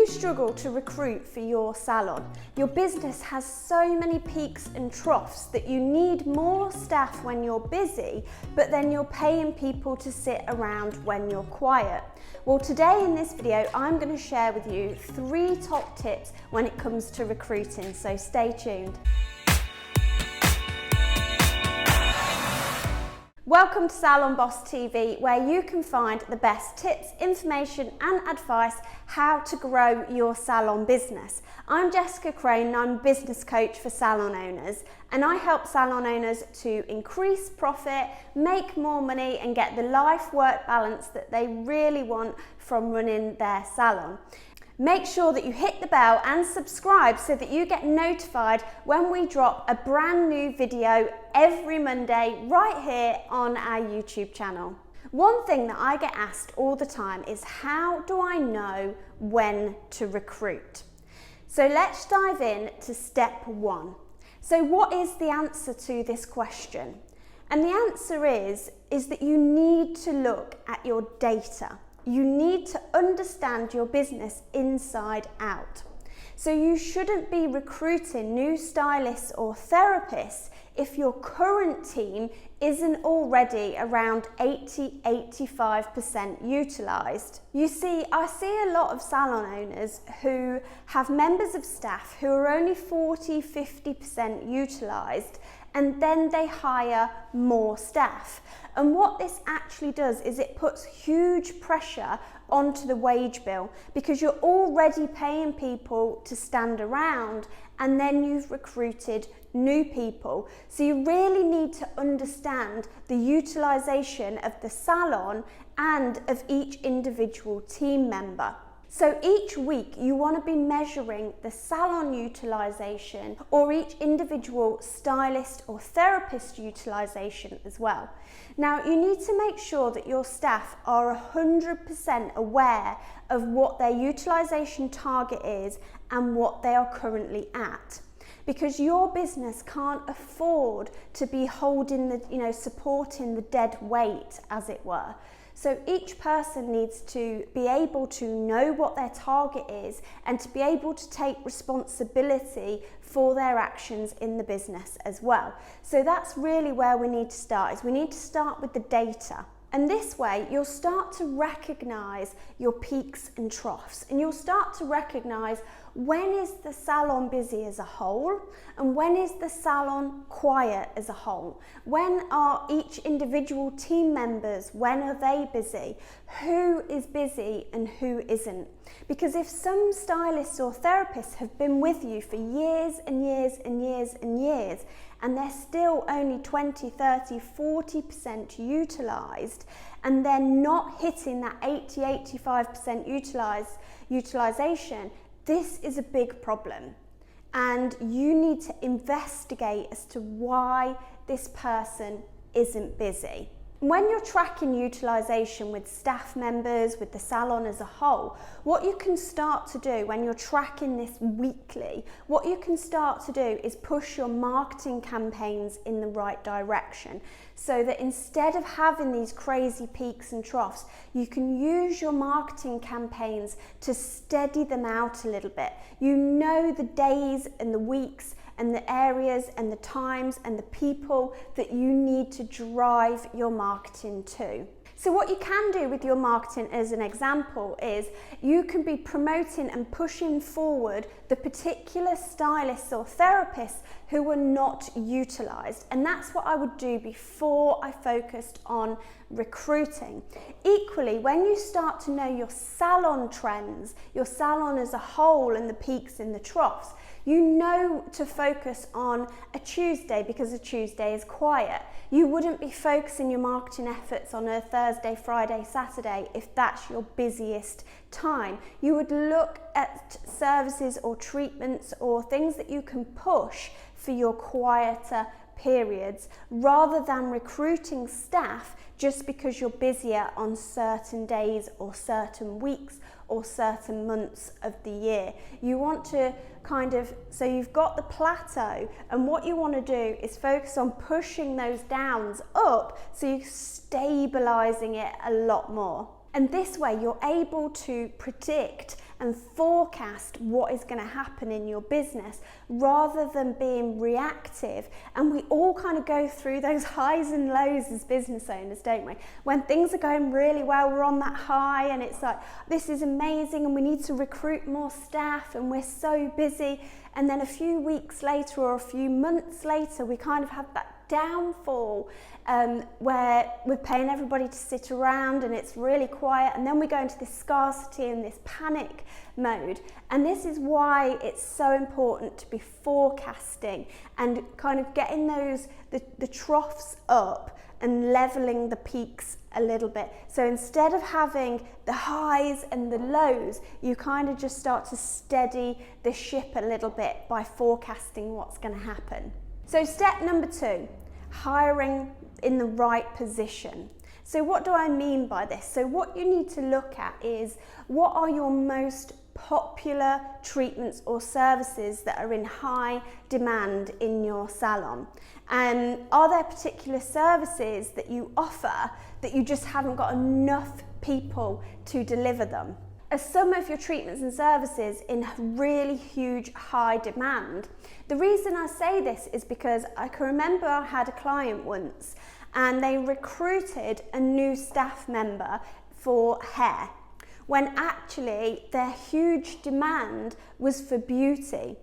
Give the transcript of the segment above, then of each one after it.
You struggle to recruit for your salon. Your business has so many peaks and troughs that you need more staff when you're busy, but then you're paying people to sit around when you're quiet. Well, today in this video, I'm going to share with you 3 top tips when it comes to recruiting, so stay tuned. Welcome to Salon Boss TV, where you can find the best tips, information and advice how to grow your salon business. I'm Jessica Crane and I'm a business coach for salon owners, and I help salon owners to increase profit, make more money and get the life-work balance that they really want from running their salon. Make sure that you hit the bell and subscribe so that you get notified when we drop a brand new video every Monday right here on our YouTube channel. One thing that I get asked all the time is, how do I know when to recruit? So let's dive in to step 1. So what is the answer to this question? And the answer is that you need to look at your data. You need to understand your business inside out. So you shouldn't be recruiting new stylists or therapists if your current team isn't already around 80–85% utilised. You see, I see a lot of salon owners who have members of staff who are only 40–50% utilised, and then they hire more staff. And what this actually does is it puts huge pressure onto the wage bill, because you're already paying people to stand around and then you've recruited new people. So you really need to understand the utilisation of the salon and of each individual team member. So each week you want to be measuring the salon utilisation, or each individual stylist or therapist utilisation as well. Now you need to make sure that your staff are 100% aware of what their utilisation target is and what they are currently at, because your business can't afford to be holding the, supporting the dead weight, as it were. So each person needs to be able to know what their target is and to be able to take responsibility for their actions in the business as well. So that's really where we need to start, is we need to start with the data. And this way you'll start to recognise your peaks and troughs, and you'll start to recognise when is the salon busy as a whole and when is the salon quiet as a whole. When are each individual team members, when are they busy? Who is busy and who isn't? Because if some stylists or therapists have been with you for years and years and years and years, and they're still only 20–30–40% utilised, and they're not hitting that 80–85% utilisation, this is a big problem. And you need to investigate as to why this person isn't busy. When you're tracking utilisation with staff members, with the salon as a whole, what you can start to do when you're tracking this weekly, what you can start to do is push your marketing campaigns in the right direction, so that instead of having these crazy peaks and troughs, you can use your marketing campaigns to steady them out a little bit. You know the days and the weeks and the areas and the times and the people that you need to drive your marketing to. So what you can do with your marketing, as an example, is you can be promoting and pushing forward the particular stylists or therapists who are not utilised. And that's what I would do before I focused on recruiting. Equally, when you start to know your salon trends, your salon as a whole and the peaks and the troughs, you know to focus on a Tuesday because a Tuesday is quiet. You wouldn't be focusing your marketing efforts on a Thursday, Friday, Saturday if that's your busiest time. You would look at services or treatments or things that you can push for your quieter periods, rather than recruiting staff just because you're busier on certain days or certain weeks or certain months of the year. You want to so you've got the plateau, and what you want to do is focus on pushing those downs up so you're stabilising it a lot more. And this way you're able to predict and forecast what is going to happen in your business rather than being reactive. And we all kind of go through those highs and lows as business owners, don't we? When things are going really well, we're on that high and it's like, this is amazing and we need to recruit more staff and we're so busy. And then a few weeks later or a few months later, we kind of have that downfall where we're paying everybody to sit around and it's really quiet, and then we go into this scarcity and this panic mode. And this is why it's so important to be forecasting and kind of getting the troughs up and leveling the peaks a little bit. So instead of having the highs and the lows, you kind of just start to steady the ship a little bit by forecasting what's going to happen. So step number 2, hiring in the right position. So what do I mean by this? So what you need to look at is, what are your most popular treatments or services that are in high demand in your salon? And are there particular services that you offer that you just haven't got enough people to deliver them? Are some of your treatments and services in really huge high demand? The reason I say this is because I can remember I had a client once and they recruited a new staff member for hair, when actually their huge demand was for beauty.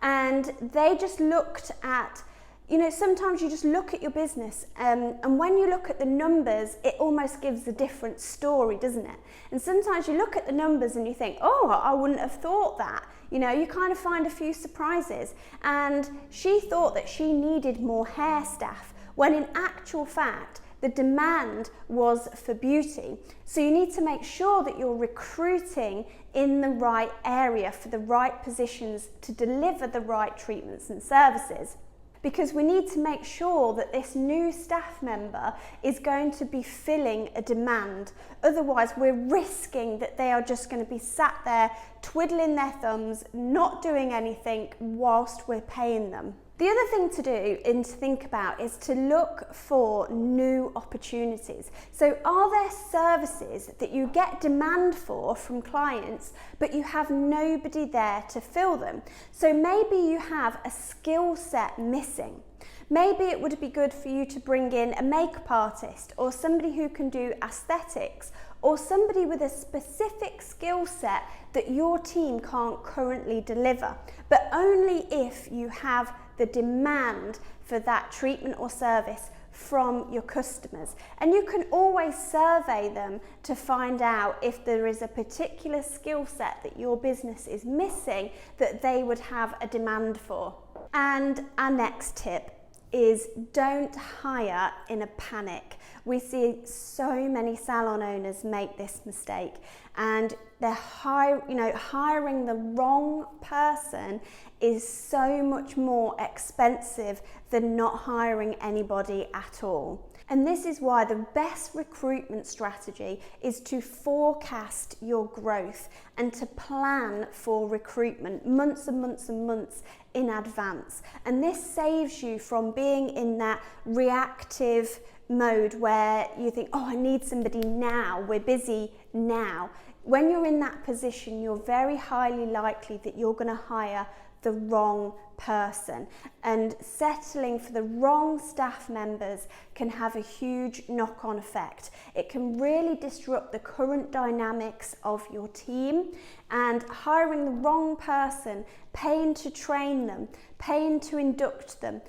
And they just looked at, you know, sometimes you just look at your business and when you look at the numbers, it almost gives a different story, doesn't it? And sometimes you look at the numbers and you think, oh, I wouldn't have thought that. You know, you kind of find a few surprises. And she thought that she needed more hair staff, when in actual fact, the demand was for beauty. So you need to make sure that you're recruiting in the right area for the right positions to deliver the right treatments and services. Because we need to make sure that this new staff member is going to be filling a demand. Otherwise, we're risking that they are just going to be sat there twiddling their thumbs, not doing anything whilst we're paying them. The other thing to do and to think about is to look for new opportunities. So are there services that you get demand for from clients, but you have nobody there to fill them? So maybe you have a skill set missing. Maybe it would be good for you to bring in a makeup artist or somebody who can do aesthetics, or somebody with a specific skill set that your team can't currently deliver, but only if you have the demand for that treatment or service from your customers. And you can always survey them to find out if there is a particular skill set that your business is missing that they would have a demand for. And our next tip is, don't hire in a panic. We see so many salon owners make this mistake, and they're hiring the wrong person is so much more expensive than not hiring anybody at all. And this is why the best recruitment strategy is to forecast your growth and to plan for recruitment months and months and months in advance. And this saves you from being in that reactive mode where you think, oh, I need somebody now, we're busy now. When you're in that position, you're very highly likely that you're going to hire the wrong person, and settling for the wrong staff members can have a huge knock-on effect. It can really disrupt the current dynamics of your team, and hiring the wrong person, paying to train them, paying to induct them,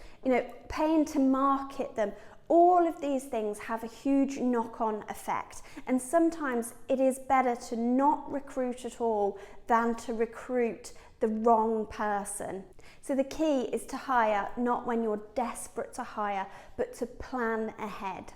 paying to market them, all of these things have a huge knock-on effect, and sometimes it is better to not recruit at all than to recruit the wrong person. So the key is to hire not when you're desperate to hire, but to plan ahead.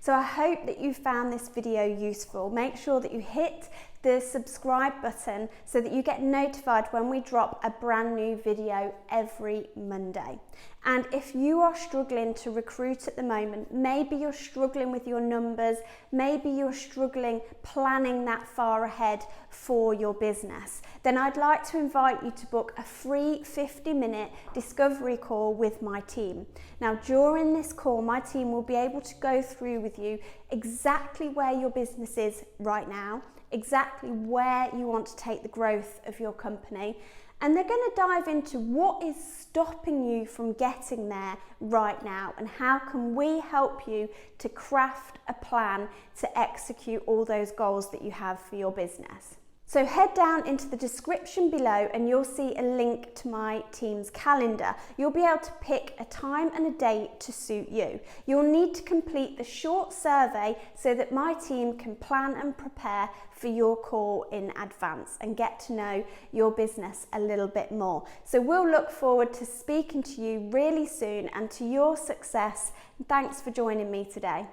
So I hope that you found this video useful. Make sure that you hit the subscribe button so that you get notified when we drop a brand new video every Monday. And if you are struggling to recruit at the moment, maybe you're struggling with your numbers, maybe you're struggling planning that far ahead for your business, then I'd like to invite you to book a free 50-minute discovery call with my team. Now, during this call, my team will be able to go through with you exactly where your business is right now, exactly where you want to take the growth of your company, and they're going to dive into what is stopping you from getting there right now and how can we help you to craft a plan to execute all those goals that you have for your business. So head down into the description below and you'll see a link to my team's calendar. You'll be able to pick a time and a date to suit you. You'll need to complete the short survey so that my team can plan and prepare for your call in advance and get to know your business a little bit more. So we'll look forward to speaking to you really soon and to your success. Thanks for joining me today.